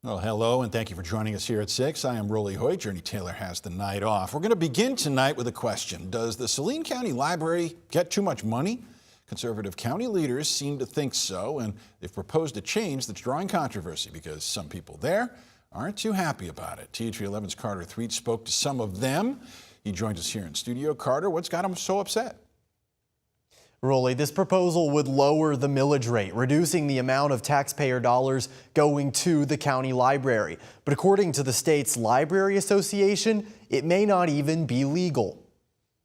Well, hello, and thank you for joining us here at 6. I am Hoyt. Journey Taylor has the night off. We're going to begin tonight with a question. Does the Saline County Library get too much money? Conservative county leaders seem to think so, and they've proposed a change that's drawing controversy because some people there aren't too happy about it. THV 11's Carter Threet spoke to some of them. He joins us here in studio. Carter, what's got him so upset? Rolly, this proposal would lower the millage rate, reducing the amount of taxpayer dollars going to the county library. But according to the state's Library Association, it may not even be legal.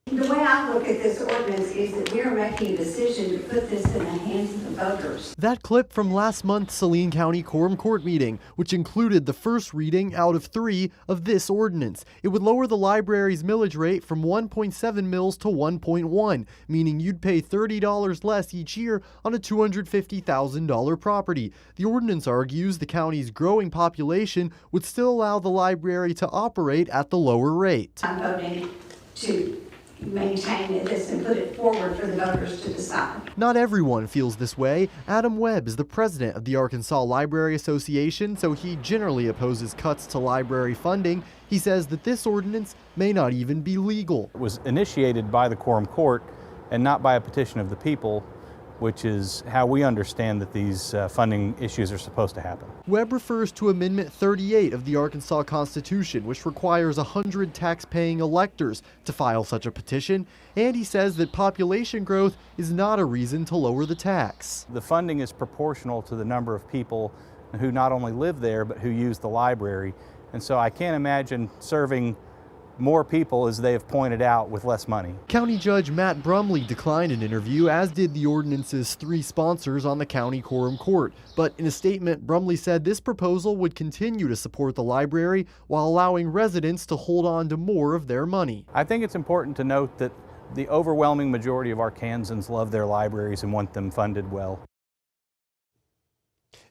The way I look at this ordinance is that we are making a decision to put this in the hands of the voters. That clip from last month's Saline County Quorum Court meeting, which included the first reading out of 3 of this ordinance. It would lower the library's millage rate from 1.7 mils to 1.1, meaning you'd pay $30 less each year on a $250,000 property. The ordinance argues the county's growing population would still allow the library to operate at the lower rate. I'm voting to maintain this and put it forward for the voters to decide. Not everyone feels this way. Adam Webb is the president of the Arkansas Library Association, so he generally opposes cuts to library funding. He says that this ordinance may not even be legal. It was initiated by the Quorum Court and not by a petition of the people, which is how we understand that these funding issues are supposed to happen. Webb refers to Amendment 38 of the Arkansas Constitution, which requires 100 tax-paying electors to file such a petition, and he says that population growth is not a reason to lower the tax. The funding is proportional to the number of people who not only live there, but who use the library. And so I can't imagine serving more people, as they have pointed out, with less money. County Judge Matt Brumley declined an interview, as did the ordinance's 3 sponsors on the county quorum court. But in a statement, Brumley said this proposal would continue to support the library while allowing residents to hold on to more of their money. I think it's important to note that the overwhelming majority of Arkansans love their libraries and want them funded well.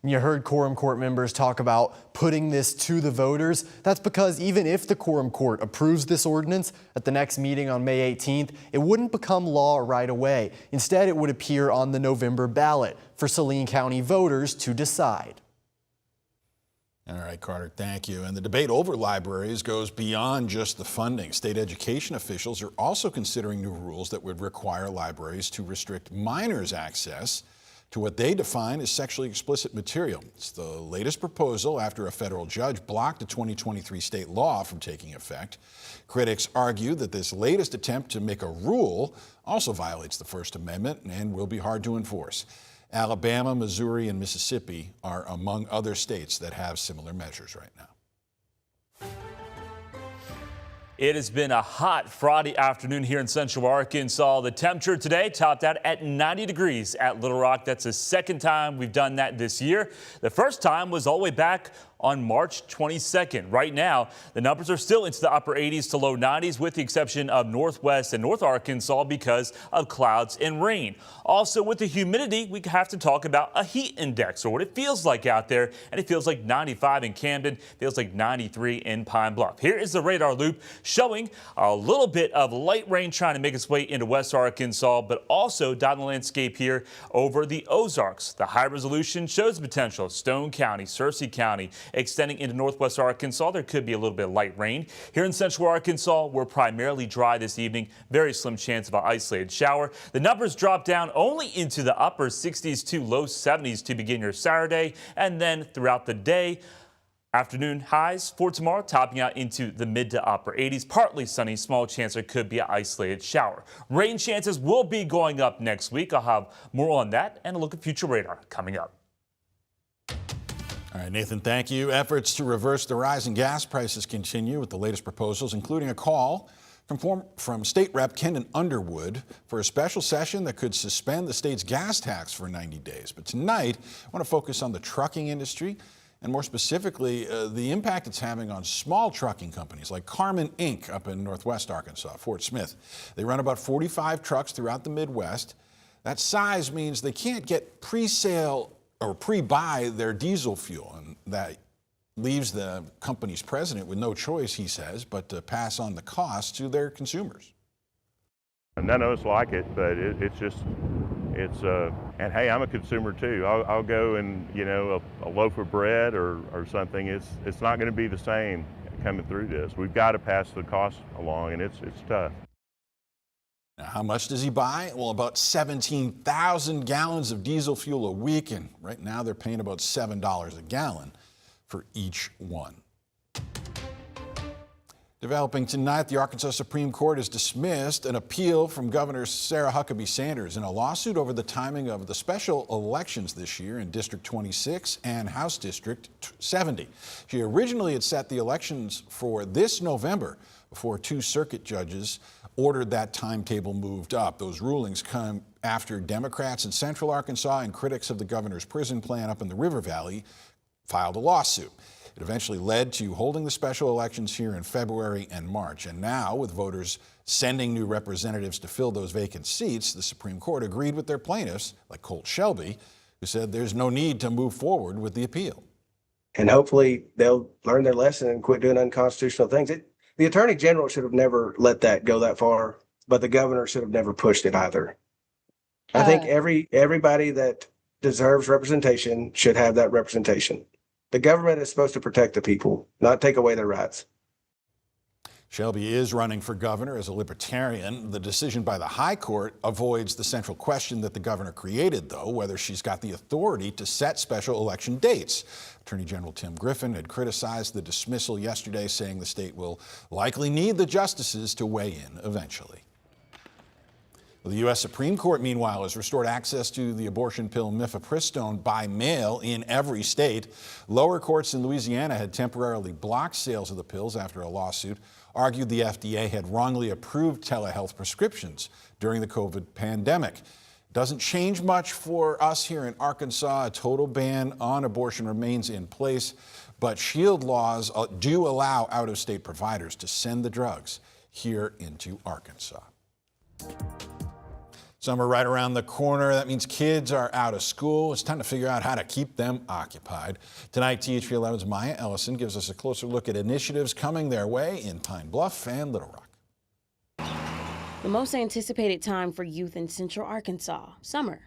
You heard quorum court members talk about putting this to the voters. That's because even if the quorum court approves this ordinance at the next meeting on May 18th, it wouldn't become law right away. Instead, it would appear on the November ballot for Saline County voters to decide. All right, Carter, thank you. And the debate over libraries goes beyond just the funding. State education officials are also considering new rules that would require libraries to restrict minors' access to what they define as sexually explicit material. It's the latest proposal after a federal judge blocked a 2023 state law from taking effect. Critics argue that this latest attempt to make a rule also violates the First Amendment and will be hard to enforce. Alabama, Missouri, and Mississippi are among other states that have similar measures right now. It has been a hot Friday afternoon here in Central Arkansas. The temperature today topped out at 90 degrees at Little Rock. That's the second time we've done that this year. The first time was all the way back on March 22nd. Right now, the numbers are still into the upper 80s to low 90s, with the exception of Northwest and North Arkansas because of clouds and rain. Also, with the humidity, we have to talk about a heat index, or what it feels like out there. And it feels like 95 in Camden, feels like 93 in Pine Bluff. Here is the radar loop showing a little bit of light rain trying to make its way into West Arkansas, but also dotting the landscape here over the Ozarks. The high resolution shows the potential of Stone County, Searcy County, extending into Northwest Arkansas. There could be a little bit of light rain. Here in Central Arkansas, we're primarily dry this evening. Very slim chance of an isolated shower. The numbers drop down only into the upper 60s to low 70s to begin your Saturday, and then throughout the day, afternoon highs for tomorrow topping out into the mid to upper 80s. Partly sunny, small chance there could be an isolated shower. Rain chances will be going up next week. I'll have more on that and a look at future radar coming up. All right, Nathan, thank you. Efforts to reverse the rise in gas prices continue with the latest proposals, including a call from State Rep Kendon Underwood for a special session that could suspend the state's gas tax for 90 days. But tonight, I want to focus on the trucking industry, and more specifically, the impact it's having on small trucking companies like Carmen Inc. up in Northwest Arkansas, Fort Smith. They run about 45 trucks throughout the Midwest. That size means they can't get pre-sale or pre-buy their diesel fuel, and that leaves the company's president with no choice, he says, but to pass on the cost to their consumers. None of us like it, but it's just And hey, I'm a consumer too. I'll go and, you know, a loaf of bread or something. It's not going to be the same coming through this. We've got to pass the cost along, and it's tough. Now, how much does he buy? Well, about 17,000 gallons of diesel fuel a week, and right now they're paying about $7 a gallon for each one. Developing tonight, the Arkansas Supreme Court has dismissed an appeal from Governor Sarah Huckabee Sanders in a lawsuit over the timing of the special elections this year in District 26 and House District 70. She originally had set the elections for this November before two circuit judges ordered that timetable moved up. Those rulings come after Democrats in Central Arkansas and critics of the governor's prison plan up in the River Valley filed a lawsuit. It eventually led to holding the special elections here in February and March. And now, with voters sending new representatives to fill those vacant seats, the Supreme Court agreed with their plaintiffs, like Colt Shelby, who said there's no need to move forward with the appeal. And hopefully they'll learn their lesson and quit doing unconstitutional things. The Attorney General should have never let that go that far, but the governor should have never pushed it either. I think everybody that deserves representation should have that representation. The government is supposed to protect the people, not take away their rights. Shelby is running for governor as a libertarian. The decision by the High Court avoids the central question that the governor created, though, whether she's got the authority to set special election dates. Attorney General Tim Griffin had criticized the dismissal yesterday, saying the state will likely need the justices to weigh in eventually. The U.S. Supreme Court, meanwhile, has restored access to the abortion pill mifepristone by mail in every state. Lower courts in Louisiana had temporarily blocked sales of the pills after a lawsuit argued the FDA had wrongly approved telehealth prescriptions during the COVID pandemic. Doesn't change much for us here in Arkansas. A total ban on abortion remains in place, but shield laws do allow out-of-state providers to send the drugs here into Arkansas. Summer right around the corner. That means kids are out of school. It's time to figure out how to keep them occupied. Tonight, THV 11's Maya Ellison gives us a closer look at initiatives coming their way in Pine Bluff and Little Rock. The most anticipated time for youth in Central Arkansas, summer.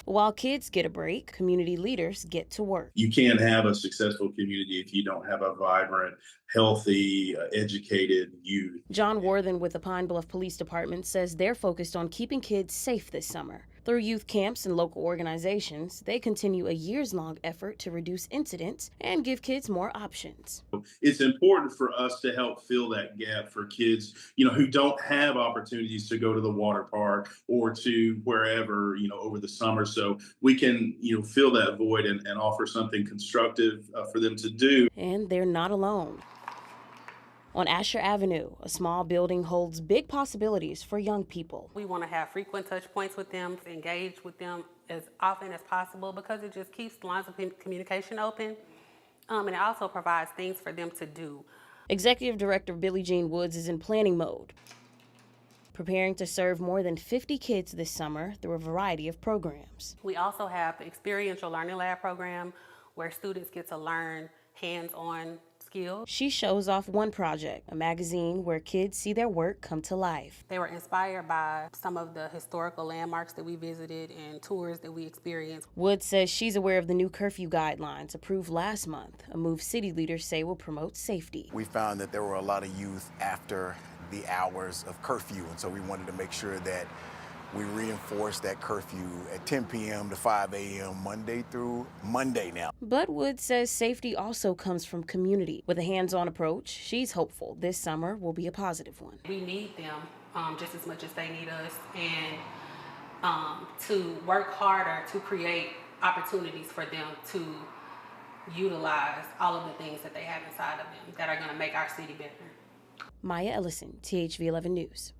While kids get a break, community leaders get to work. You can't have a successful community if you don't have a vibrant, healthy, educated youth. John Worthen with the Pine Bluff Police Department says they're focused on keeping kids safe this summer. Through youth camps and local organizations, they continue a years-long effort to reduce incidents and give kids more options. It's important for us to help fill that gap for kids, who don't have opportunities to go to the water park or to wherever, over the summer. So we can, fill that void and offer something constructive for them to do. And they're not alone. On Asher Avenue, a small building holds big possibilities for young people. We want to have frequent touch points with them, engage with them as often as possible because it just keeps lines of communication open, and it also provides things for them to do. Executive Director Billie Jean Woods is in planning mode, preparing to serve more than 50 kids this summer through a variety of programs. We also have the Experiential Learning Lab program where students get to learn hands-on skills. She shows off one project, a magazine where kids see their work come to life. They were inspired by some of the historical landmarks that we visited and tours that we experienced. Woods says she's aware of the new curfew guidelines approved last month, a move city leaders say will promote safety. We found that there were a lot of youth after the hours of curfew, and so we wanted to make sure that we reinforced that curfew at 10 p.m. to 5 a.m. Monday through Monday now. But Woods says safety also comes from community. With a hands-on approach, she's hopeful this summer will be a positive one. We need them just as much as they need us, and to work harder to create opportunities for them to utilize all of the things that they have inside of them that are going to make our city better. Maya Ellison, THV 11 News.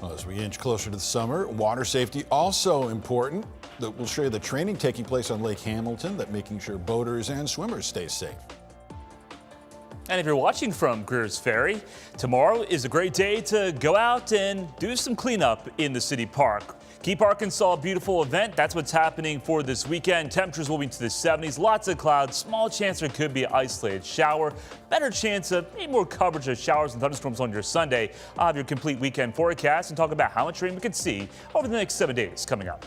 Well, as we inch closer to the summer, water safety also important. We'll show you the training taking place on Lake Hamilton, that making sure boaters and swimmers stay safe. And if you're watching from Greer's Ferry, tomorrow is a great day to go out and do some cleanup in the city park. Keep Arkansas a beautiful event. That's what's happening for this weekend. Temperatures will be into the 70s. Lots of clouds. Small chance there could be an isolated shower. Better chance of maybe more coverage of showers and thunderstorms on your Sunday. I'll have your complete weekend forecast and talk about how much rain we could see over the next 7 days coming up.